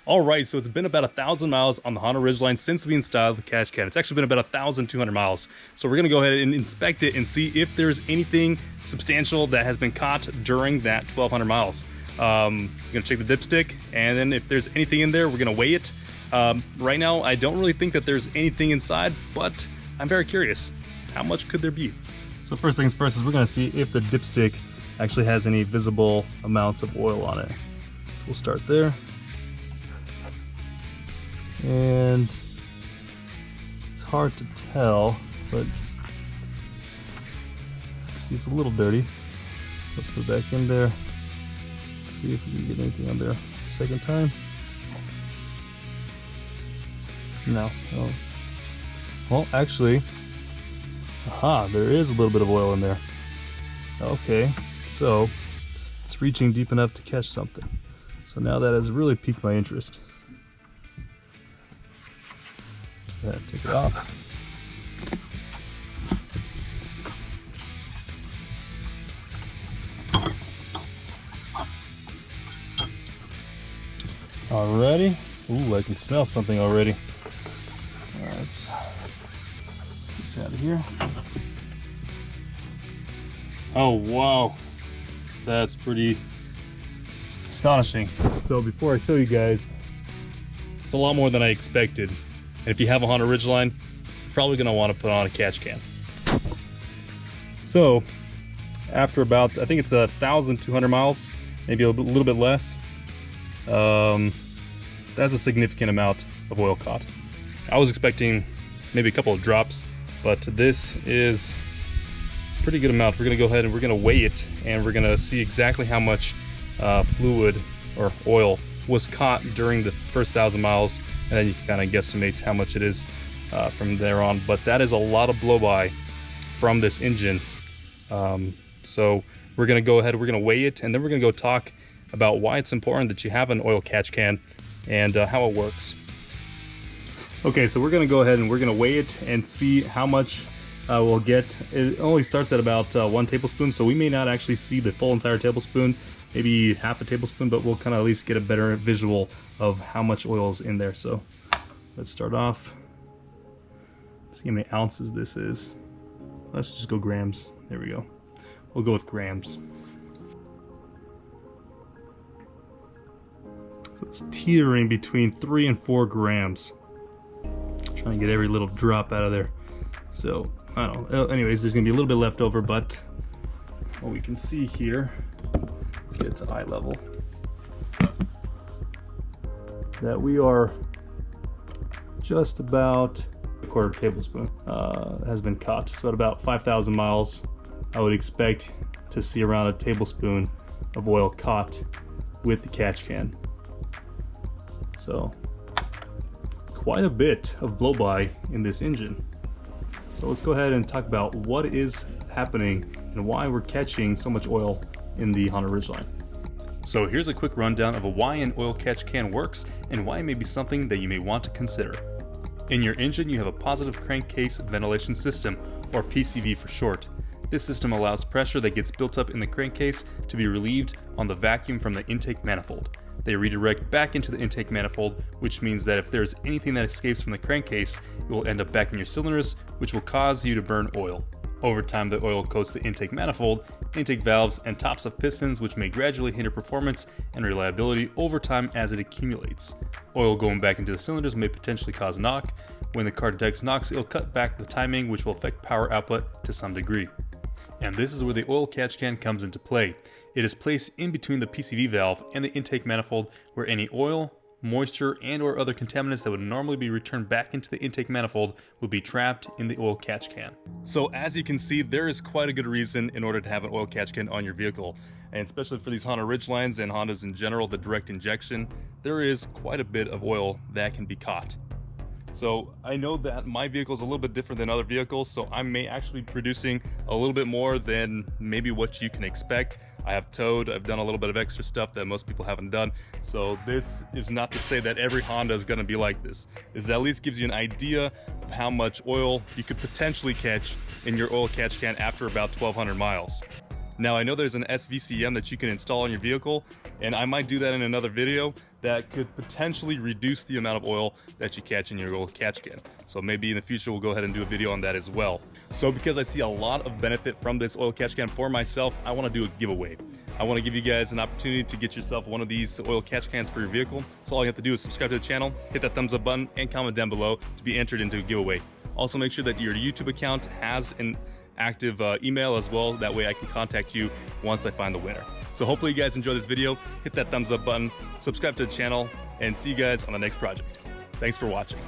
All right, so it's been about 1,000 miles on the Honda Ridgeline since we installed the catch can. It's actually been about 1,200 miles. So we're gonna go ahead and inspect it and see if there's anything substantial that has been caught during that 1,200 miles. We're gonna check the dipstick, and then if there's anything in there, we're gonna weigh it. Right now, I don't really think that there's anything inside, but I'm very curious. How much could there be? So first things first is we're gonna see if the dipstick actually has any visible amounts of oil on it. So we'll start there. And it's hard to tell, but see, it's a little dirty. Let's put it back in there. See if we can get anything on there second time. No. Well, actually, aha, there is a little bit of oil in there. Okay, so it's reaching deep enough to catch something. So now that has really piqued my interest. Take it off. Alrighty. Ooh, I can smell something already. Let's get this out of here. Oh wow, that's pretty astonishing. So before I show you guys, it's a lot more than I expected. And if you have a Honda Ridgeline, you're probably going to want to put on a catch can. So after about, I think it's 1,200 miles, maybe a little bit less, that's a significant amount of oil caught. I was expecting maybe a couple of drops, but this is a pretty good amount. We're going to go ahead and we're going to weigh it, and we're going to see exactly how much fluid or oil was caught during the first 1,000 miles, and then you can kind of guesstimate how much it is from there on. But that is a lot of blow-by from this engine. So we're going to go ahead, we're going to weigh it, and then we're going to go talk about why it's important that you have an oil catch can and how it works. Okay, so we're going to go ahead and we're going to weigh it and see how much we'll get. It only starts at about 1 tablespoon, so we may not actually see the full entire tablespoon, maybe half a tablespoon, but we'll kind of at least get a better visual of how much oil is in there. So let's start off. Let's see how many ounces this is. Let's just go grams. There we go. We'll go with grams. So it's teetering between 3 and 4 grams. Trying to get every little drop out of there. So I don't know. Anyways, there's gonna be a little bit left over, but what we can see here, get it to eye level, that we are just about a quarter tablespoon has been caught. So at about 5,000 miles, I would expect to see around a tablespoon of oil caught with the catch can. So quite a bit of blow-by in this engine. So let's go ahead and talk about what is happening and why we're catching so much oil in the Honda Ridgeline. So here's a quick rundown of why an oil catch can works and why it may be something that you may want to consider. In your engine, you have a positive crankcase ventilation system, or PCV for short. This system allows pressure that gets built up in the crankcase to be relieved on the vacuum from the intake manifold. They redirect back into the intake manifold, which means that if there's anything that escapes from the crankcase, it will end up back in your cylinders, which will cause you to burn oil. Over time, the oil coats the intake manifold, intake valves, and tops of pistons, which may gradually hinder performance and reliability over time as it accumulates. Oil going back into the cylinders may potentially cause knock. When the car detects knocks, it'll cut back the timing, which will affect power output to some degree. And this is where the oil catch can comes into play. It is placed in between the PCV valve and the intake manifold, where any oil, moisture, and or other contaminants that would normally be returned back into the intake manifold will be trapped in the oil catch can. So as you can see, there is quite a good reason in order to have an oil catch can on your vehicle. And especially for these Honda Ridgelines and Hondas in general, the direct injection, there is quite a bit of oil that can be caught. So I know that my vehicle is a little bit different than other vehicles, so I may actually be producing a little bit more than maybe what you can expect. I have towed, I've done a little bit of extra stuff that most people haven't done. So this is not to say that every Honda is gonna be like this. This at least gives you an idea of how much oil you could potentially catch in your oil catch can after about 1,200 miles. Now I know there's an SVCM that you can install on your vehicle, and I might do that in another video, that could potentially reduce the amount of oil that you catch in your oil catch can. So maybe in the future we'll go ahead and do a video on that as well. So because I see a lot of benefit from this oil catch can for myself, I want to do a giveaway. I want to give you guys an opportunity to get yourself one of these oil catch cans for your vehicle. So all you have to do is subscribe to the channel, hit that thumbs up button, and comment down below to be entered into a giveaway. Also make sure that your YouTube account has an active email as well. That way I can contact you once I find the winner. So hopefully you guys enjoy this video. Hit that thumbs up button, subscribe to the channel, and see you guys on the next project. Thanks for watching.